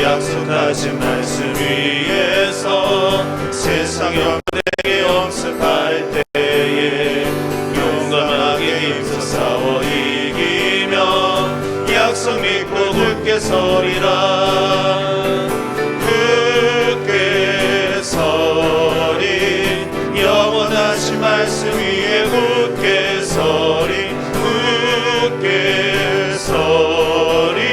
약속하신 말씀 위에서 세상 영혼에게 엄습할 때에 용감하게 힘써 싸워 이기며 약속 믿고 굳게 서리라. 굳게 서리 영원하신 말씀 위에 굳게 서리 굳게 서리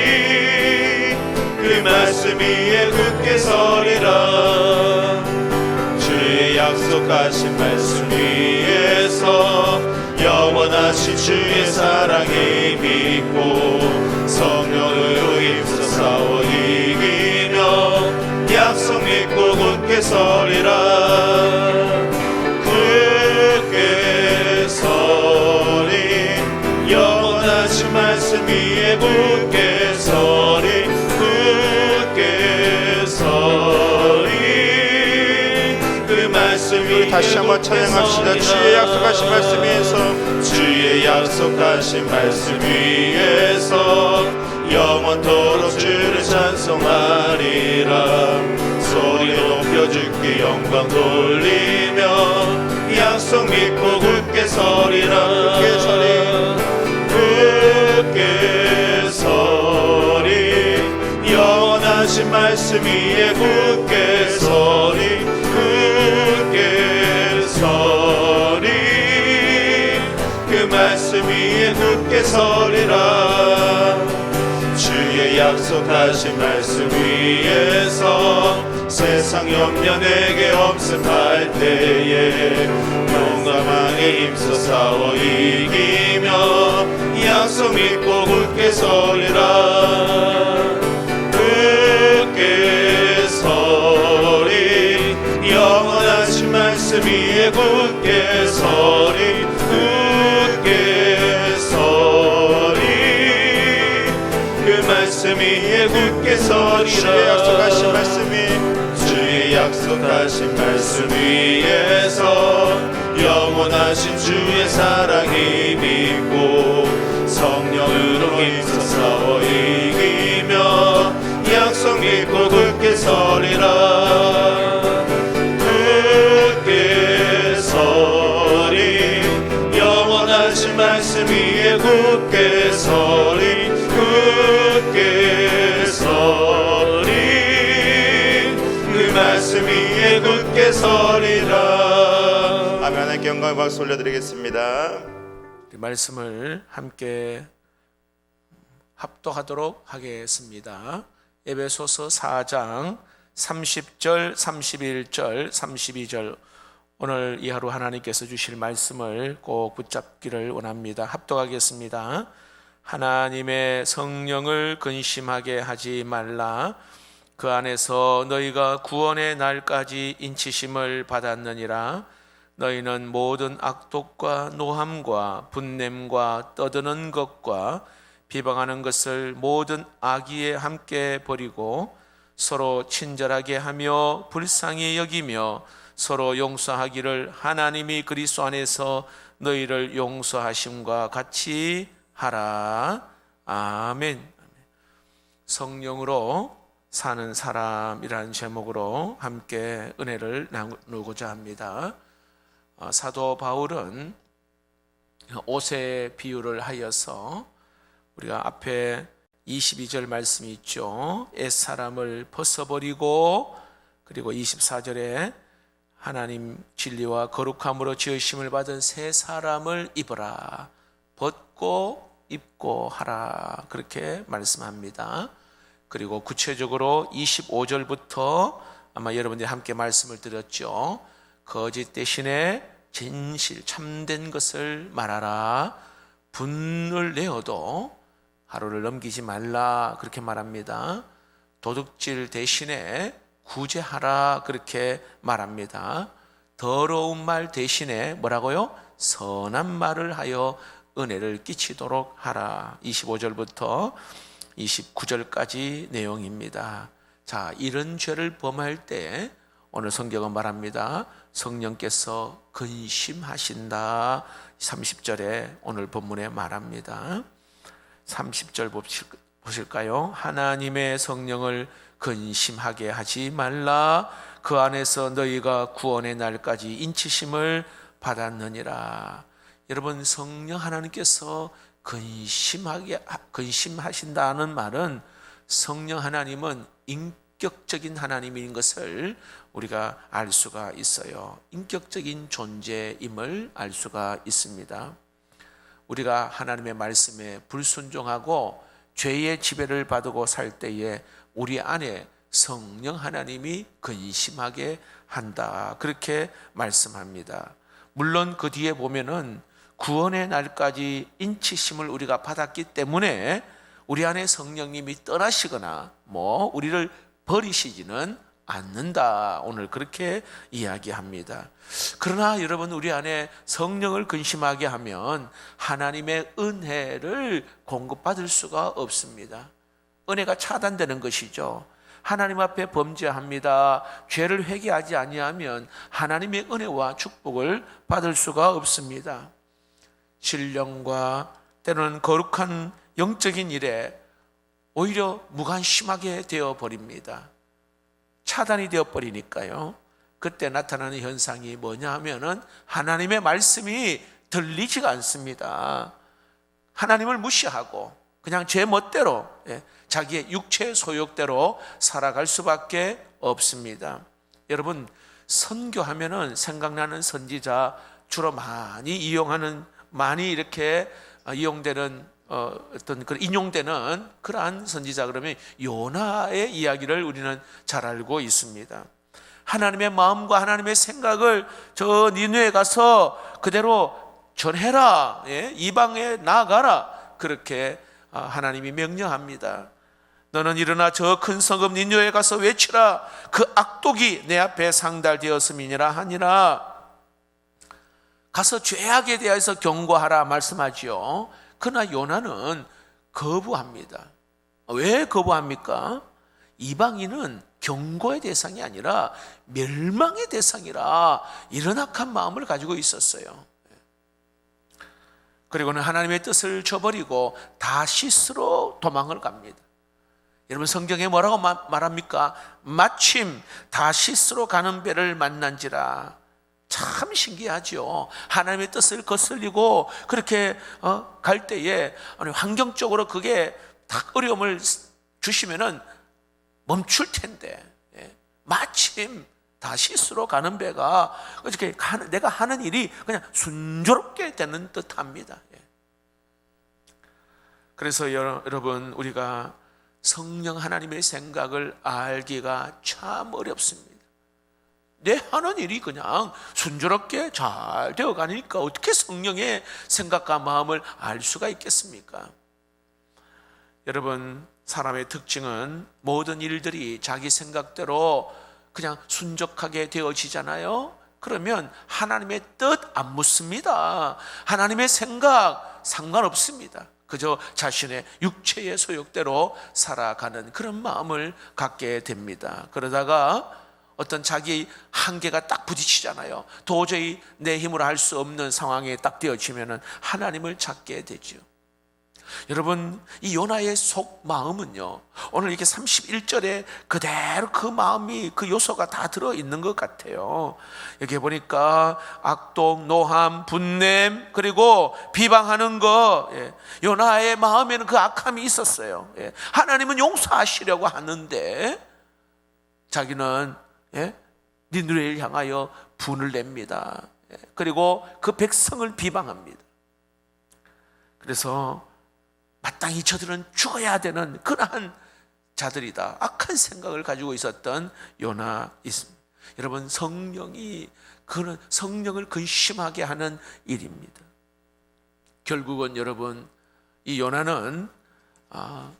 그 말씀 위에 굳게 서리라. 주의 약속하신 말씀 위에서 영원하신 주의 사랑에 믿고 성령으로 힘써 싸워 이기며 약속 믿고 굳게 서리라. 굳게 서리 영원하신 말씀 위에 굳게 서리 굳게 서리 그 말씀 위에 다시 한번 찬양합시다. 주의 약속하신 말씀 위에서 주의 약속하신 말씀 위에서 영원토록 주를 찬송하리라. 소리로 높여 주께 영광 돌리며 약속 믿고 굳게 서리라. 굳게 서리 굳게 서리 영원하신 말씀 위에 굳게 서리 굳게 서리 그 말씀 위에 굳게 서리라. 주의 약속하신 말씀 위에서 세상 염려 내게 엄습할 때에 용감하게 힘써 싸워 이기며 약속 믿고 굳게 서리라. 굳게 서리 영원하신 말씀 위에 굳게 서리 굳게 서리 그 말씀 위에 굳게 서리라. 주의 약속하신 말씀이 주의 약속하신 말씀 위에서 영원하신 주의 사랑이 믿고 성령으로 힘써 싸워 이기며 약속 믿고 굳게 서리라. 굳게 서리 영원하신 말씀 위에 굳게 서리 굳게 서리 그 말씀 위에 굳게 서리라. 아멘. 하나님께 영광의 박수 올려드리겠습니다. 이 말씀을 함께 합독하도록 하겠습니다. 에베소서 4장 30절, 31절, 32절 오늘 이 하루 하나님께서 주실 말씀을 꼭 붙잡기를 원합니다. 합독하겠습니다. 하나님의 성령을 근심하게 하지 말라. 그 안에서 너희가 구원의 날까지 인치심을 받았느니라. 너희는 모든 악독과 노함과 분냄과 떠드는 것과 비방하는 것을 모든 악의에 함께 버리고 서로 친절하게 하며 불쌍히 여기며 서로 용서하기를 하나님이 그리스도 안에서 너희를 용서하심과 같이 하라. 아멘. 성령으로 사는 사람이라는 제목으로 함께 은혜를 나누고자 합니다. 사도 바울은 옷의 비유를 하여서 우리가 앞에 22절 말씀이 있죠. 옛사람을 벗어버리고 그리고 24절에 하나님 진리와 거룩함으로 지으심을 받은 새 사람을 입어라. 벗고 입고 하라. 그렇게 말씀합니다. 그리고 구체적으로 25절부터 아마 여러분들이 함께 말씀을 드렸죠. 거짓 대신에 진실 참된 것을 말하라. 분을 내어도 하루를 넘기지 말라. 그렇게 말합니다. 도둑질 대신에 구제하라. 그렇게 말합니다. 더러운 말 대신에 뭐라고요? 선한 말을 하여 은혜를 끼치도록 하라. 25절부터 29절까지 내용입니다. 자, 이런 죄를 범할 때 오늘 성경은 말합니다. 성령께서 근심하신다. 30절에 오늘 본문에 말합니다. 30절 보실까요? 하나님의 성령을 근심하게 하지 말라. 그 안에서 너희가 구원의 날까지 인치심을 받았느니라. 여러분, 성령 하나님께서 근심하신다는 말은 성령 하나님은 인격적인 하나님인 것을 우리가 알 수가 있어요. 인격적인 존재임을 알 수가 있습니다. 우리가 하나님의 말씀에 불순종하고 죄의 지배를 받고 살 때에 우리 안에 성령 하나님이 근심하게 한다, 그렇게 말씀합니다. 물론 그 뒤에 보면은 구원의 날까지 인치심을 우리가 받았기 때문에 우리 안에 성령님이 떠나시거나 우리를 버리시지는 않는다, 오늘 그렇게 이야기합니다. 그러나 여러분, 우리 안에 성령을 근심하게 하면 하나님의 은혜를 공급받을 수가 없습니다. 은혜가 차단되는 것이죠. 하나님 앞에 범죄합니다, 죄를 회개하지 아니하면 하나님의 은혜와 축복을 받을 수가 없습니다. 신령과 때로는 거룩한 영적인 일에 오히려 무관심하게 되어버립니다. 차단이 되어버리니까요. 그때 나타나는 현상이 뭐냐 하면은 하나님의 말씀이 들리지가 않습니다. 하나님을 무시하고 그냥 제 멋대로, 자기의 육체의 소욕대로 살아갈 수밖에 없습니다. 여러분, 선교하면은 생각나는 선지자, 주로 많이 이렇게 이용되는 어떤 그 인용되는 그러한 선지자, 그러면 요나의 이야기를 우리는 잘 알고 있습니다. 하나님의 마음과 하나님의 생각을 저 니느웨에 가서 그대로 전해라, 이방에 나아가라, 그렇게 하나님이 명령합니다. 너는 일어나 저 큰 성읍 니느웨에 가서 외치라. 그 악독이 내 앞에 상달되었음이니라 하니라. 가서 죄악에 대해서 경고하라 말씀하지요. 그러나 요나는 거부합니다. 왜 거부합니까? 이방인은 경고의 대상이 아니라 멸망의 대상이라 이런 악한 마음을 가지고 있었어요. 그리고는 하나님의 뜻을 저버리고 다시스로 도망을 갑니다. 여러분, 성경에 뭐라고 말합니까? 마침 다시스로 가는 배를 만난지라. 참 신기하죠. 하나님의 뜻을 거슬리고 그렇게 갈 때에 환경적으로 그게 딱 어려움을 주시면은 멈출 텐데, 마침 다시스로 가는 배가 어떻게 내가 하는 일이 그냥 순조롭게 되는 듯합니다. 그래서 여러분, 우리가 성령 하나님의 생각을 알기가 참 어렵습니다. 내 하는 일이 그냥 순조롭게 잘 되어가니까 어떻게 성령의 생각과 마음을 알 수가 있겠습니까? 여러분, 사람의 특징은 모든 일들이 자기 생각대로 그냥 순적하게 되어지잖아요. 그러면 하나님의 뜻 안 묻습니다. 하나님의 생각 상관없습니다. 그저 자신의 육체의 소욕대로 살아가는 그런 마음을 갖게 됩니다. 그러다가 어떤 자기 한계가 딱 부딪히잖아요. 도저히 내 힘으로 할 수 없는 상황에 딱 되어지면 하나님을 찾게 되죠. 여러분, 이 요나의 속 마음은요, 오늘 이렇게 31절에 그대로 그 마음이, 그 요소가 다 들어있는 것 같아요. 여기 보니까 악독, 노함, 분냄, 그리고 비방하는 거, 요나의 마음에는 그 악함이 있었어요. 하나님은 용서하시려고 하는데 자기는 니느웨를 향하여 분을 냅니다. 그리고 그 백성을 비방합니다. 그래서 마땅히 저들은 죽어야 되는 그러한 자들이다, 악한 생각을 가지고 있었던 요나 있습니다. 여러분, 성령이 그런 성령을 근심하게 하는 일입니다. 결국은 여러분, 이 요나는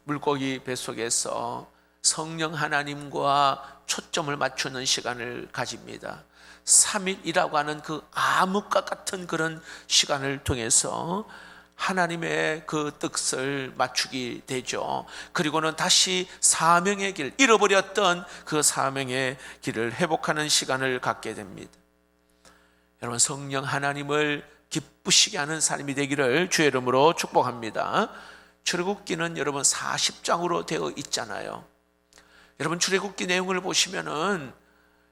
물고기 뱃속에서 성령 하나님과 초점을 맞추는 시간을 가집니다. 3일이라고 하는 그 암흑과 같은 그런 시간을 통해서 하나님의 그 뜻을 맞추게 되죠. 그리고는 다시 사명의 길, 잃어버렸던 그 사명의 길을 회복하는 시간을 갖게 됩니다. 여러분, 성령 하나님을 기쁘시게 하는 삶이 되기를 주의 이름으로 축복합니다. 출애굽기는 여러분 40장으로 되어 있잖아요. 여러분 출애굽기 내용을 보시면은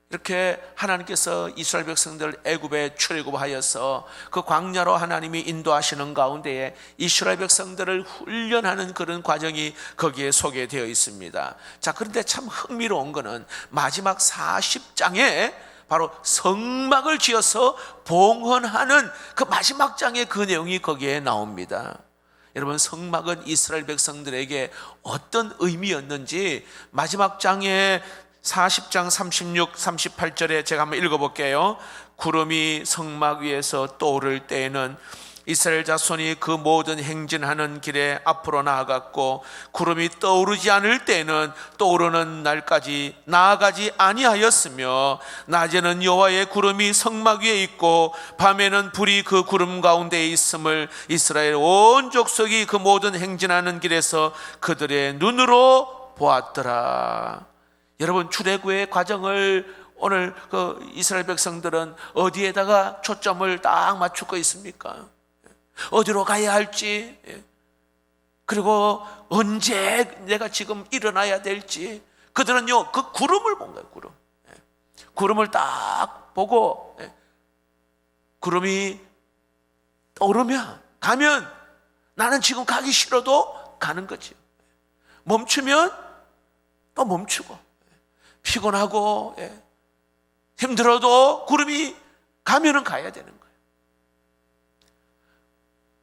이렇게 하나님께서 이스라엘 백성들 애굽에 출애굽하여서 그 광야로 하나님이 인도하시는 가운데에 이스라엘 백성들을 훈련하는 그런 과정이 거기에 소개되어 있습니다. 자, 그런데 참 흥미로운 거는 마지막 40장에 바로 성막을 지어서 봉헌하는 그 마지막 장의 그 내용이 거기에 나옵니다. 여러분, 성막은 이스라엘 백성들에게 어떤 의미였는지 마지막 장에 40장 36, 38절에 제가 한번 읽어볼게요. 구름이 성막 위에서 떠오를 때에는 이스라엘 자손이 그 모든 행진하는 길에 앞으로 나아갔고, 구름이 떠오르지 않을 때에는 떠오르는 날까지 나아가지 아니하였으며, 낮에는 여호와의 구름이 성막 위에 있고 밤에는 불이 그 구름 가운데에 있음을 이스라엘 온 족속이 그 모든 행진하는 길에서 그들의 눈으로 보았더라. 여러분, 출애굽의 과정을 오늘 그 이스라엘 백성들은 어디에다가 초점을 딱 맞추고 있습니까? 어디로 가야 할지, 그리고 언제 내가 지금 일어나야 될지. 그들은요, 그 구름을 본 거예요. 구름을 딱 보고, 구름이 떠오르면 가면 나는 지금 가기 싫어도 가는 거지. 멈추면 또 멈추고, 피곤하고 힘들어도 구름이 가면은 가야 되는 거예요.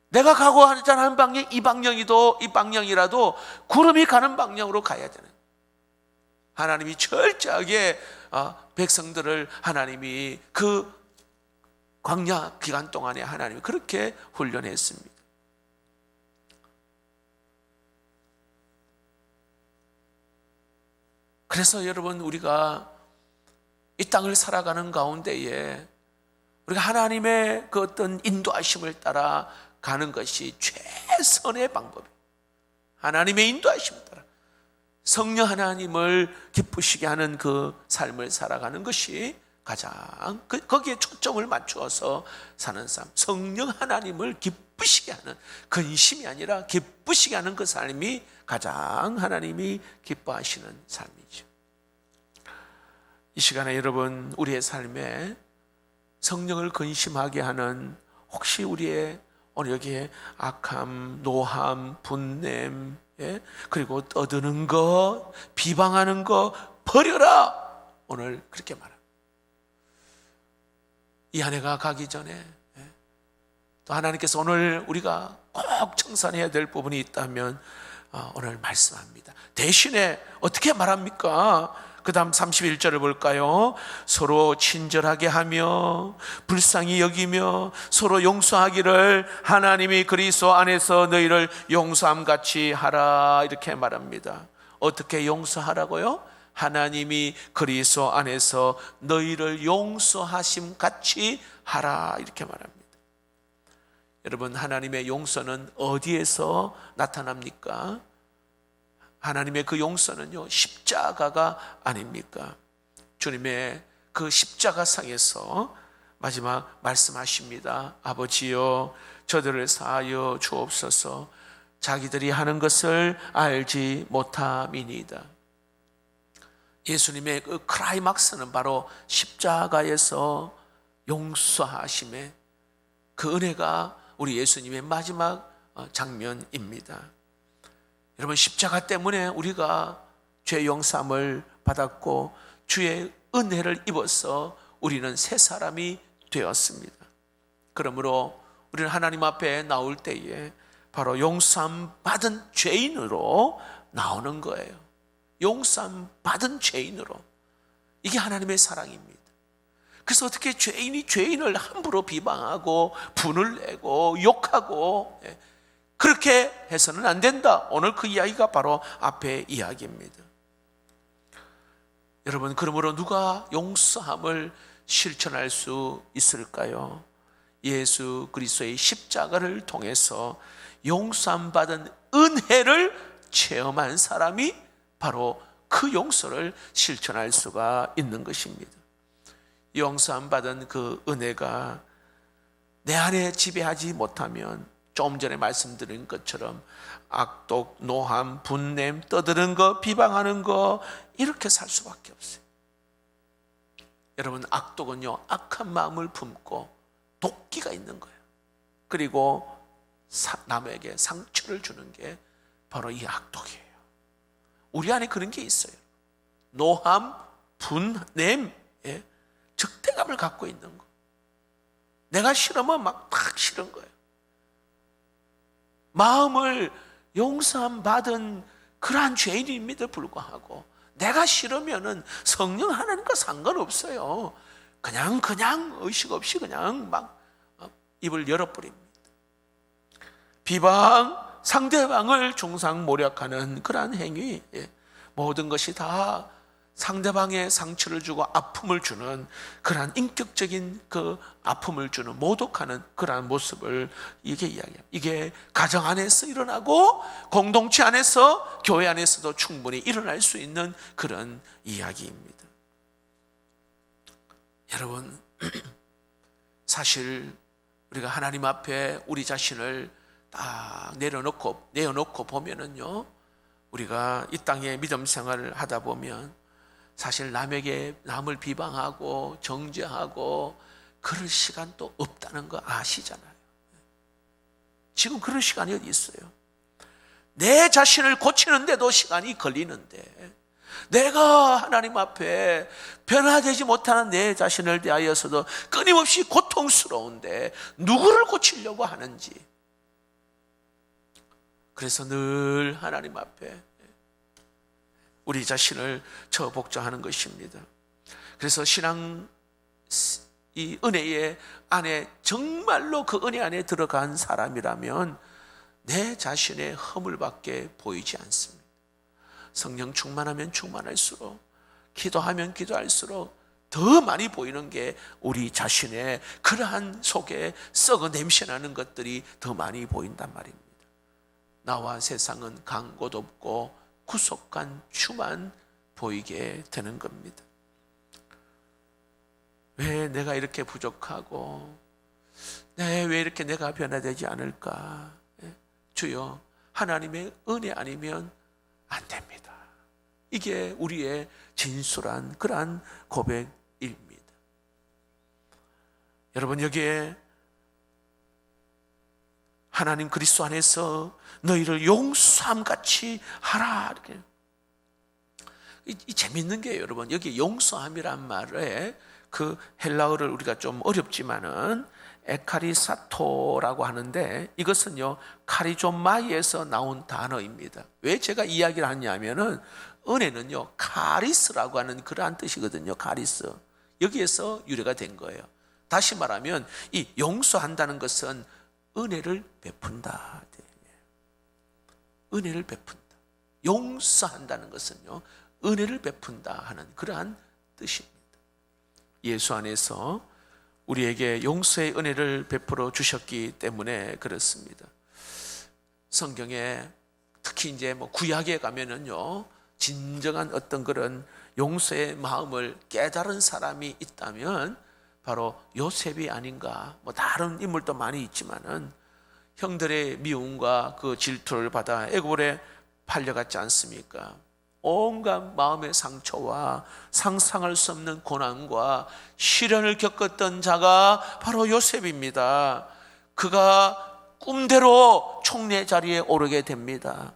내가 가고 하는 방향, 이 방향이라도 구름이 가는 방향으로 가야 되는 거예요. 하나님이 철저하게 백성들을 하나님이 그 광야 기간 동안에 하나님이 그렇게 훈련했습니다. 그래서 여러분, 우리가 이 땅을 살아가는 가운데에 우리가 하나님의 그 어떤 인도하심을 따라 가는 것이 최선의 방법이에요. 하나님의 인도하심을 따라 성령 하나님을 기쁘시게 하는 그 삶을 살아가는 것이 가장 거기에 초점을 맞추어서 사는 삶, 성령 하나님을 기쁘시게 하는, 근심이 아니라 기쁘시게 하는 그 삶이 가장 하나님이 기뻐하시는 삶이죠. 이 시간에 여러분, 우리의 삶에 성령을 근심하게 하는, 혹시 우리의 오늘 여기에 악함, 노함, 분냄, 그리고 떠드는 것, 비방하는 것 버려라, 오늘 그렇게 말합니다. 이 한 해가 가기 전에 또 하나님께서 오늘 우리가 꼭 청산해야 될 부분이 있다면 오늘 말씀합니다. 대신에 어떻게 말합니까? 그 다음 31절을 볼까요? 서로 친절하게 하며 불쌍히 여기며 서로 용서하기를 하나님이 그리스도 안에서 너희를 용서함 같이 하라, 이렇게 말합니다. 어떻게 용서하라고요? 하나님이 그리스도 안에서 너희를 용서하심 같이 하라, 이렇게 말합니다. 여러분, 하나님의 용서는 어디에서 나타납니까? 하나님의 그 용서는요, 십자가가 아닙니까? 주님의 그 십자가상에서 마지막 말씀하십니다. 아버지여, 저들을 사하여 주옵소서. 자기들이 하는 것을 알지 못함이니이다. 예수님의 그 클라이막스는 바로 십자가에서 용서하심의 그 은혜가 우리 예수님의 마지막 장면입니다. 여러분, 십자가 때문에 우리가 죄 용서함을 받았고 주의 은혜를 입어서 우리는 새 사람이 되었습니다. 그러므로 우리는 하나님 앞에 나올 때에 바로 용서함 받은 죄인으로 나오는 거예요. 용서함 받은 죄인으로. 이게 하나님의 사랑입니다. 그래서 어떻게 죄인이 죄인을 함부로 비방하고 분을 내고 욕하고 그렇게 해서는 안 된다. 오늘 그 이야기가 바로 앞에 이야기입니다. 여러분, 그러므로 누가 용서함을 실천할 수 있을까요? 예수 그리스도의 십자가를 통해서 용서함 받은 은혜를 체험한 사람이 바로 그 용서를 실천할 수가 있는 것입니다. 용서함 받은 그 은혜가 내 안에 지배하지 못하면 조금 전에 말씀드린 것처럼 악독, 노함, 분냄, 떠드는 거, 비방하는 거, 이렇게 살 수밖에 없어요. 여러분, 악독은요, 악한 마음을 품고 도끼가 있는 거예요. 그리고 남에게 상처를 주는 게 바로 이 악독이에요. 우리 안에 그런 게 있어요. 노함, 분냄, 적대감을 갖고 있는 거. 내가 싫으면 막 싫은 거예요. 마음을 용서함 받은 그러한 죄인임에도 불구하고 내가 싫으면은 성령 하나님과 상관없어요. 그냥 의식 없이 그냥 막 입을 열어버립니다. 비방, 상대방을 중상모략하는 그러한 행위, 모든 것이 다 상대방의 상처를 주고 아픔을 주는 그러한 인격적인 그 아픔을 주는 모독하는 그러한 모습을 이게 이야기합니다. 이게 가정 안에서 일어나고 공동체 안에서 교회 안에서도 충분히 일어날 수 있는 그런 이야기입니다. 여러분, 사실 우리가 하나님 앞에 우리 자신을 딱 내어놓고 보면은요, 우리가 이 땅에 믿음 생활을 하다 보면 사실 남을 비방하고 정죄하고 그럴 시간도 없다는 거 아시잖아요. 지금 그럴 시간이 어디 있어요? 내 자신을 고치는데도 시간이 걸리는데, 내가 하나님 앞에 변화되지 못하는 내 자신을 대하여서도 끊임없이 고통스러운데 누구를 고치려고 하는지. 그래서 늘 하나님 앞에 우리 자신을 저복종하는 것입니다. 그래서 신앙 이 은혜의 안에 정말로 그 은혜 안에 들어간 사람이라면 내 자신의 허물밖에 보이지 않습니다. 성령 충만하면 충만할수록, 기도하면 기도할수록 더 많이 보이는 게 우리 자신의 그러한 속에 썩어 냄새나는 것들이 더 많이 보인단 말입니다. 나와 세상은 간 곳 없고 구속한 주만 보이게 되는 겁니다. 왜 내가 이렇게 부족하고 왜 이렇게 내가 변화되지 않을까? 주여, 하나님의 은혜 아니면 안 됩니다. 이게 우리의 진솔한 그러한 고백입니다. 여러분, 여기에 하나님 그리스도 안에서 너희를 용서함 같이 하라, 이렇게. 이 재밌는 게 여러분, 여기 용서함이란 말에 그 헬라어를 우리가 좀 어렵지만은 에카리사토라고 하는데, 이것은요 카리조마이에서 나온 단어입니다. 왜 제가 이야기를 하냐면은 은혜는요 카리스라고 하는 그러한 뜻이거든요. 카리스, 여기에서 유래가 된 거예요. 다시 말하면 이 용서한다는 것은 은혜를 베푼다. 은혜를 베푼다. 용서한다는 것은요 은혜를 베푼다 하는 그러한 뜻입니다. 예수 안에서 우리에게 용서의 은혜를 베풀어 주셨기 때문에 그렇습니다. 성경에 특히 이제 구약에 가면은요 진정한 어떤 그런 용서의 마음을 깨달은 사람이 있다면 바로 요셉이 아닌가. 다른 인물도 많이 있지만은 형들의 미움과 그 질투를 받아 애굽에 팔려갔지 않습니까? 온갖 마음의 상처와 상상할 수 없는 고난과 시련을 겪었던 자가 바로 요셉입니다. 그가 꿈대로 총리 자리에 오르게 됩니다.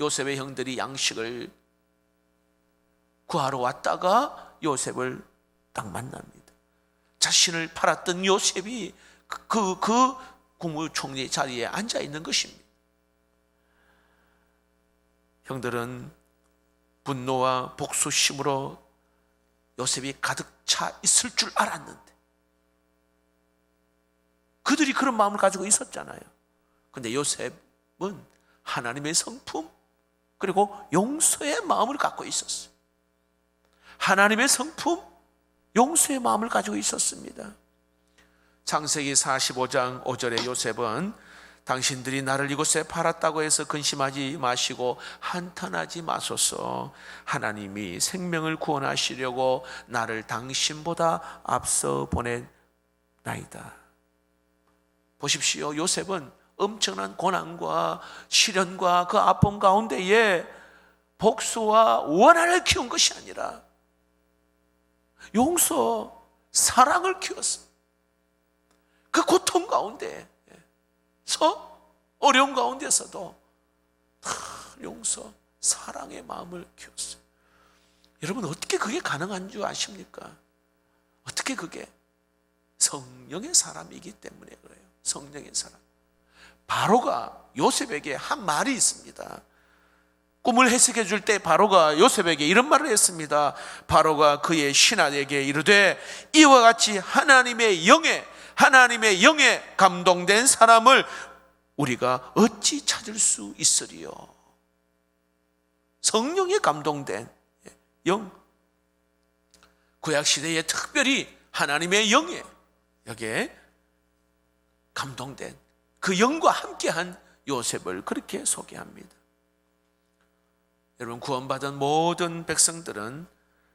요셉의 형들이 양식을 구하러 왔다가 요셉을 딱 만납니다. 자신을 팔았던 요셉이 그 국무총리 자리에 앉아 있는 것입니다. 형들은 분노와 복수심으로 요셉이 가득 차 있을 줄 알았는데, 그들이 그런 마음을 가지고 있었잖아요. 그런데 요셉은 하나님의 성품 그리고 용서의 마음을 갖고 있었어요. 하나님의 성품, 용서의 마음을 가지고 있었습니다. 창세기 45장 5절에 요셉은 당신들이 나를 이곳에 팔았다고 해서 근심하지 마시고 한탄하지 마소서. 하나님이 생명을 구원하시려고 나를 당신보다 앞서 보내나이다. 보십시오. 요셉은 엄청난 고난과 시련과 그 아픔 가운데에 복수와 원한을 키운 것이 아니라 용서, 사랑을 키웠어. 그 고통 가운데서, 어려운 가운데서도 용서, 사랑의 마음을 키웠어요. 여러분, 어떻게 그게 가능한 줄 아십니까? 어떻게 그게? 성령의 사람이기 때문에 그래요. 성령의 사람. 바로가 요셉에게 한 말이 있습니다. 꿈을 해석해 줄 때 바로가 요셉에게 이런 말을 했습니다. 바로가 그의 신하에게 이르되 이와 같이 하나님의 영에 감동된 사람을 우리가 어찌 찾을 수 있으리요? 성령에 감동된 영. 구약시대에 특별히 하나님의 영에 여기에 감동된 그 영과 함께한 요셉을 그렇게 소개합니다. 여러분, 구원받은 모든 백성들은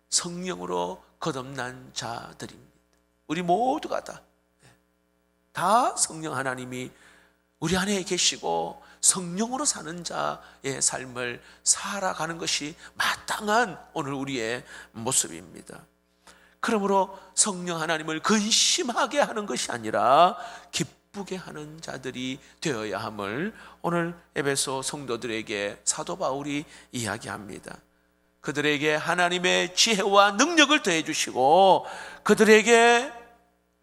성령으로 거듭난 자들입니다. 우리 모두가 다 성령 하나님이 우리 안에 계시고 성령으로 사는 자의 삶을 살아가는 것이 마땅한 오늘 우리의 모습입니다. 그러므로 성령 하나님을 근심하게 하는 것이 아니라 기쁘게 하는 자들이 되어야 함을 오늘 에베소 성도들에게 사도 바울이 이야기합니다. 그들에게 하나님의 지혜와 능력을 더해 주시고 그들에게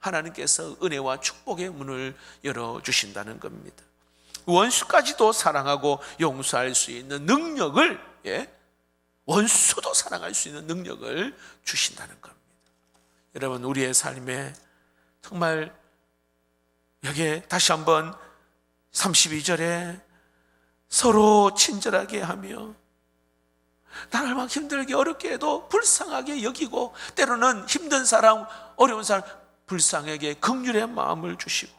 하나님께서 은혜와 축복의 문을 열어주신다는 겁니다. 원수까지도 사랑하고 용서할 수 있는 능력을, 원수도 사랑할 수 있는 능력을 주신다는 겁니다. 여러분, 우리의 삶에 정말 여기에 다시 한번 32절에 서로 친절하게 하며 나를 막 힘들게 어렵게 해도 불쌍하게 여기고 때로는 힘든 사람, 어려운 사람 불쌍하게 긍휼의 마음을 주시고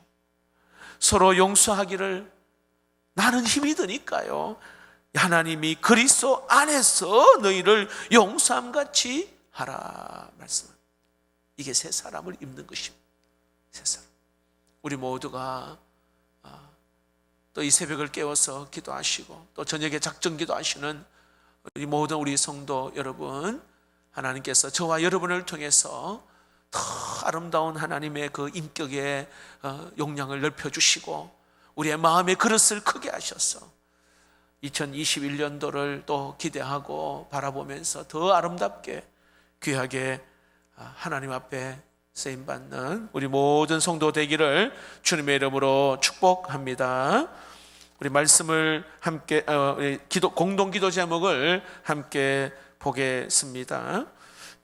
서로 용서하기를 나는 힘이 드니까요. 하나님이 그리스도 안에서 너희를 용서함같이 하라 말씀합니다. 이게 새 사람을 입는 것입니다. 새 사람. 우리 모두가 또 이 새벽을 깨워서 기도하시고 또 저녁에 작정 기도하시는 우리 모든 우리 성도 여러분, 하나님께서 저와 여러분을 통해서 더 아름다운 하나님의 그 인격의 용량을 넓혀주시고 우리의 마음의 그릇을 크게 하셔서 2021년도를 또 기대하고 바라보면서 더 아름답게 귀하게 하나님 앞에 쓰임받는 우리 모든 성도 되기를 주님의 이름으로 축복합니다. 우리 말씀을 함께 공동기도 제목을 함께 보겠습니다.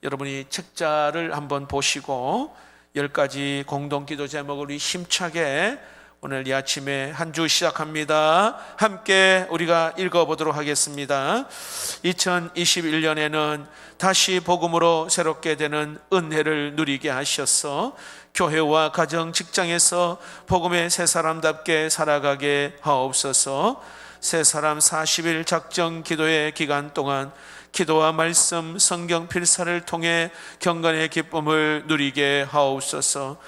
여러분이 책자를 한번 보시고 10가지 공동기도 제목을 우리 힘차게 오늘 이 아침에 한 주 시작합니다. 함께 우리가 읽어보도록 하겠습니다. 2021년에는 다시 복음으로 새롭게 되는 은혜를 누리게 하셔서 교회와 가정, 직장에서 복음의 새 사람답게 살아가게 하옵소서. 새 사람 40일 작정 기도의 기간 동안 기도와 말씀, 성경 필사를 통해 경건의 기쁨을 누리게 하옵소서.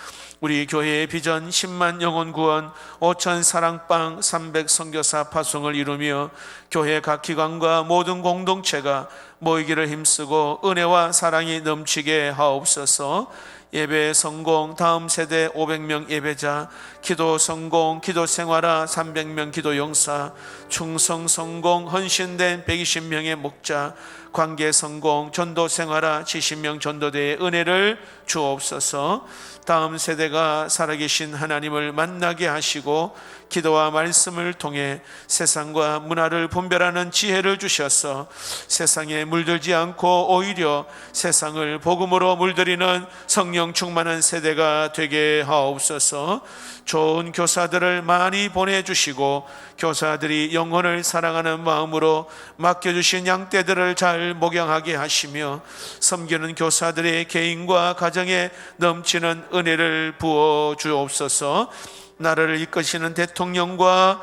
우리 교회의 비전 10만 영혼 구원, 5천 사랑방, 300 선교사 파송을 이루며 교회 각 기관과 모든 공동체가 모이기를 힘쓰고 은혜와 사랑이 넘치게 하옵소서. 예배 성공, 다음 세대 500명 예배자, 기도 성공, 기도 생활화 300명 기도 용사, 충성 성공, 헌신된 120명의 목자, 관계 성공, 전도 생활화 70명 전도대의 은혜를 주옵소서. 다음 세대가 살아계신 하나님을 만나게 하시고 기도와 말씀을 통해 세상과 문화를 분별하는 지혜를 주셔서 세상에 물들지 않고 오히려 세상을 복음으로 물들이는 성령 충만한 세대가 되게 하옵소서. 좋은 교사들을 많이 보내주시고 교사들이 영혼을 사랑하는 마음으로 맡겨주신 양떼들을 잘 목양하게 하시며 섬기는 교사들의 개인과 가정에 넘치는 은혜를 부어 주옵소서. 나라를 이끄시는 대통령과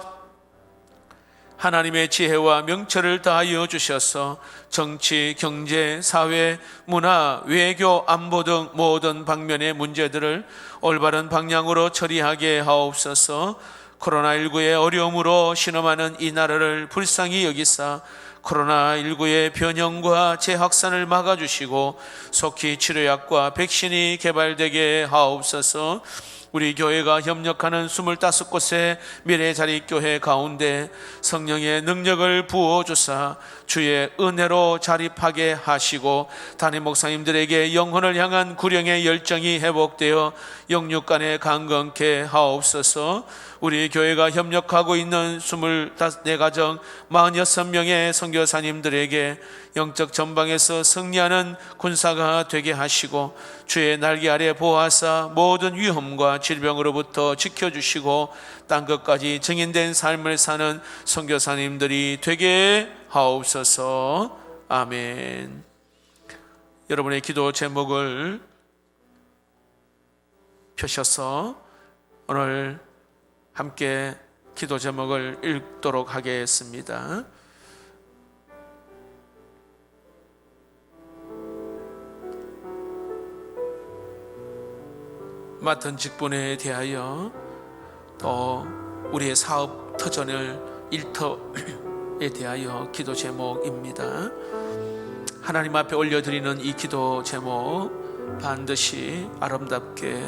하나님의 지혜와 명철을 다하여 주셔서 정치, 경제, 사회, 문화, 외교, 안보 등 모든 방면의 문제들을 올바른 방향으로 처리하게 하옵소서. 코로나19의 어려움으로 신음하는 이 나라를 불쌍히 여기사 코로나19의 변형과 재확산을 막아주시고 속히 치료약과 백신이 개발되게 하옵소서. 우리 교회가 협력하는 25곳의 미래자립교회 가운데 성령의 능력을 부어주사 주의 은혜로 자립하게 하시고 담임 목사님들에게 영혼을 향한 구령의 열정이 회복되어 영육간에 강건케 하옵소서. 우리 교회가 협력하고 있는 24가정 46명의 선교사님들에게 영적 전방에서 승리하는 군사가 되게 하시고 주의 날개 아래 보호하사 모든 위험과 질병으로부터 지켜주시고 땅끝까지 증인된 삶을 사는 선교사님들이 되게 하옵소서. 아멘. 여러분의 기도 제목을 펴셔서 오늘 함께 기도 제목을 읽도록 하겠습니다. 맡은 직분에 대하여 또 우리의 사업 터전을 일터에 대하여 기도 제목입니다. 하나님 앞에 올려드리는 이 기도 제목 반드시 아름답게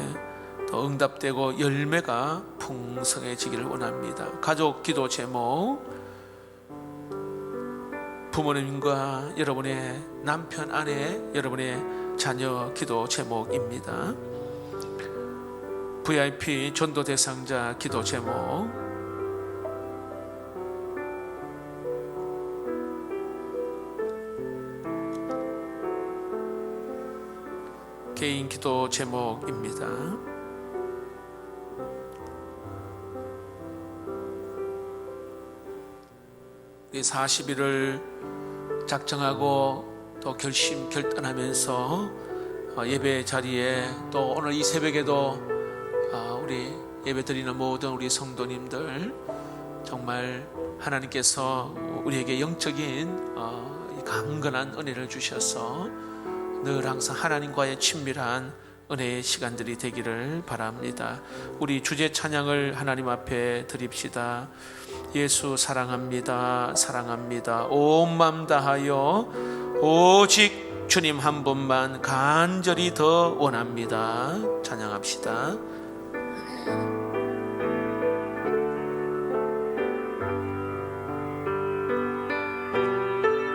또 응답되고 열매가 풍성해지기를 원합니다. 가족 기도 제목, 부모님과 여러분의 남편, 아내, 여러분의 자녀 기도 제목입니다. VIP 전도 대상자 기도 제목, 개인 기도 제목입니다. 우리 40일을 작정하고 또 결단하면서 예배 자리에 또 오늘 이 새벽에도 우리 예배 드리는 모든 우리 성도님들 정말 하나님께서 우리에게 영적인 강건한 은혜를 주셔서 늘 항상 하나님과의 친밀한 은혜의 시간들이 되기를 바랍니다. 우리 주제 찬양을 하나님 앞에 드립시다. 예수 사랑합니다. 사랑합니다. 온 맘 다하여 오직 주님 한 분만 간절히 더 원합니다. 찬양합시다.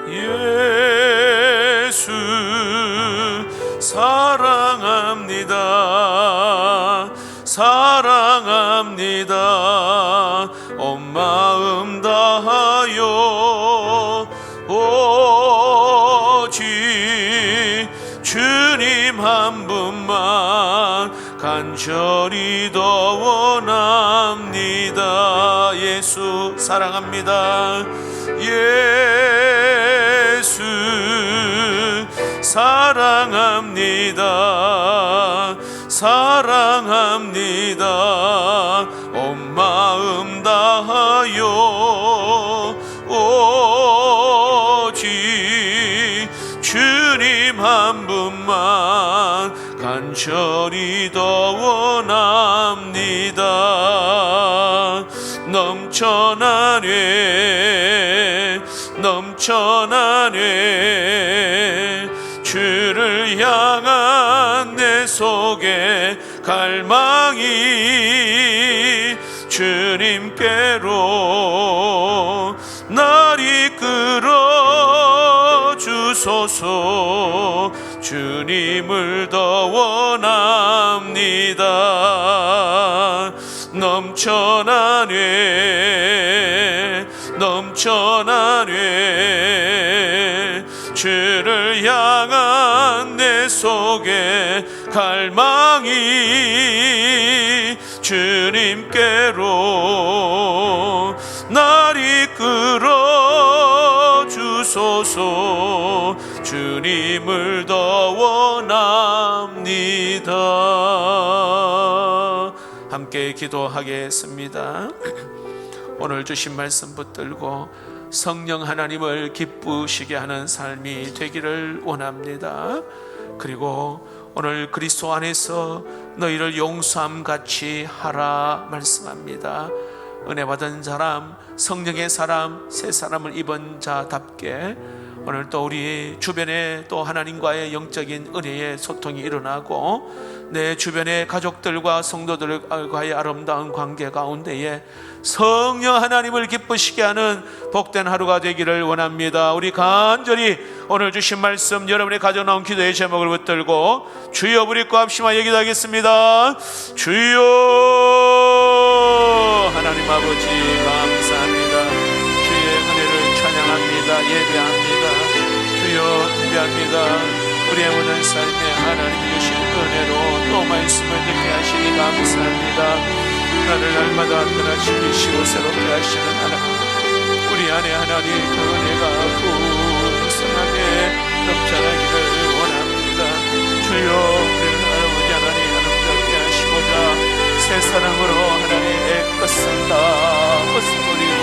예수 사랑합니다. 사랑합니다. 온 마음 다하여 오직 주님 한 분만 간절히 더 원합니다. 예수 사랑합니다. 예수 사랑합니다. 사랑합니다. 온 마음 다하여 오직 주님 한 분만 간절히 더 원합니다. 넘쳐나네 넘쳐나네 주를 향한 내 속에 갈망이 주님께로 날 이끌어 주소서. 주님을 더 원합니다. 넘쳐나네 넘쳐나네 주를 향한 내 속에 갈망이 주님께로 날 이끌어 주소서. 주님을 더 원합니다. 함께 기도하겠습니다. 오늘 주신 말씀 붙들고 성령 하나님을 기쁘시게 하는 삶이 되기를 원합니다. 그리고 오늘 그리스도 안에서 너희를 용서함 같이 하라 말씀합니다. 은혜 받은 사람, 성령의 사람, 새 사람을 입은 자답게 오늘 또 우리 주변에 또 하나님과의 영적인 은혜의 소통이 일어나고 내 주변의 가족들과 성도들과의 아름다운 관계 가운데에 성령 하나님을 기쁘시게 하는 복된 하루가 되기를 원합니다. 우리 간절히 오늘 주신 말씀 여러분의 가져 나온 기도의 제목을 붙들고 주여 부리고 합심하여 기도하겠습니다. 주여 하나님 아버지 감사합니다. 주의 은혜를 찬양합니다. 예배합니다. 주여 예배합니다. 우리의 모든 삶에 하나님이 주신 은혜로 또 말씀을 듣게 하시니 감사합니다. 나를 날마다 떠나시키시고 새롭게 하시는 하나님, 우리 안에 하나님 그 은혜가 풍성하게 넘쳐나기를 원합니다. 주여 우리는 아버지 하나님 아름답게 하시고자 새 사랑으로 하나님 애껏은 다 벗어버리고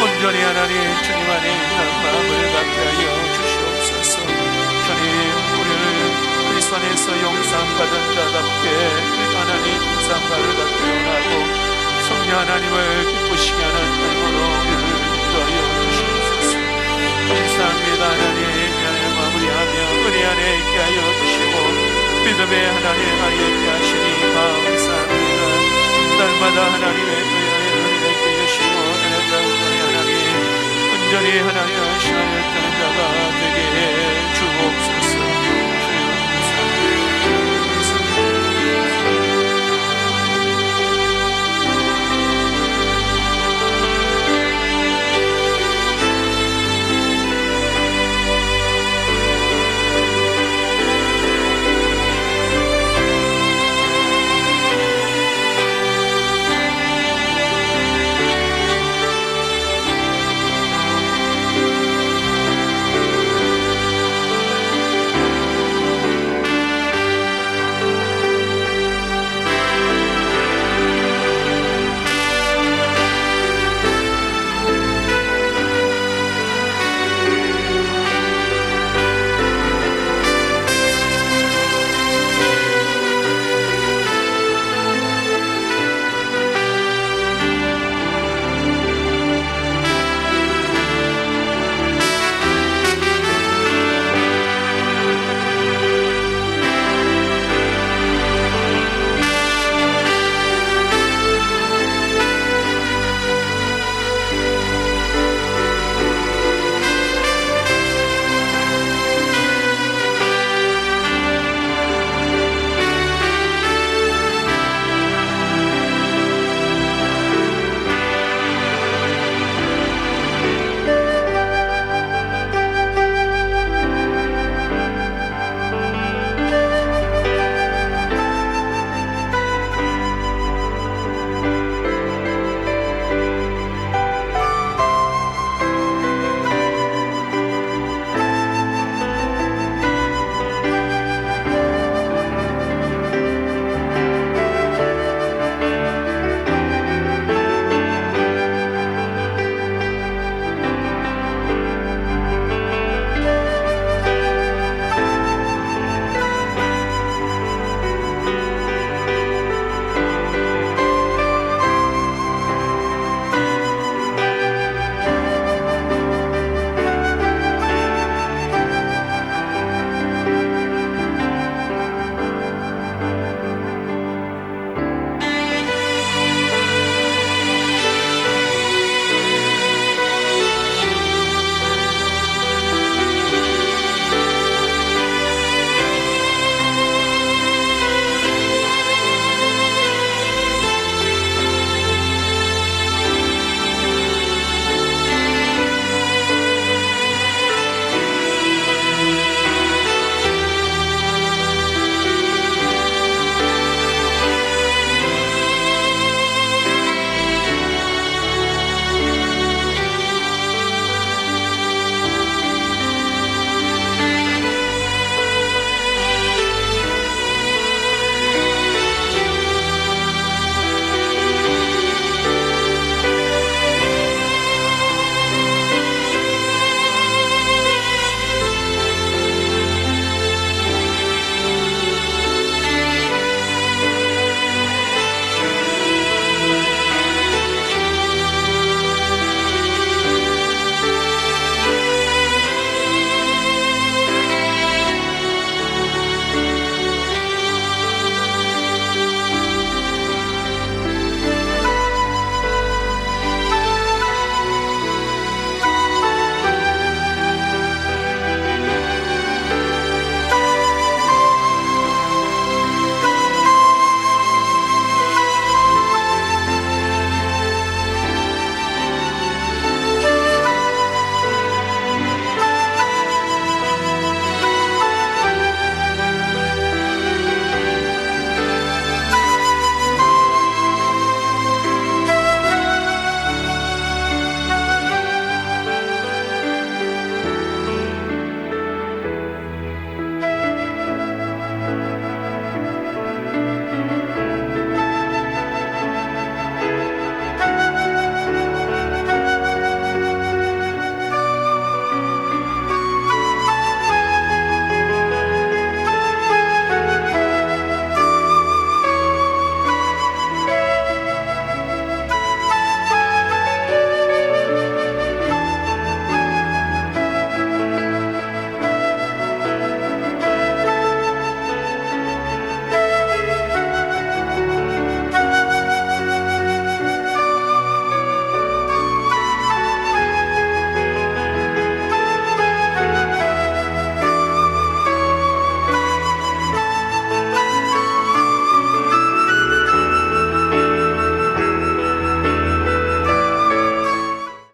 온전히 하나님 주님 안에 있는 마음을 갖게 하여 주시옵소서. 주님 우리를 그리스도 안에서 영상받은 자답게 하나님 영상받을 갖게 원하고 성령 하나님을 기쁘시게 하는 삶으로 우리를 인도하여 주시옵소서. 감사합니다. 하나님 마무리하며 은혜 안에 있게 하여 주시고 믿음의 하나님 안에 있게 하시니 감사합니다. 날마다 하나님의 은혜를 있게 하시고 은혜를 하나님 온전히 하나님의 시간을 뜨는 자가 되게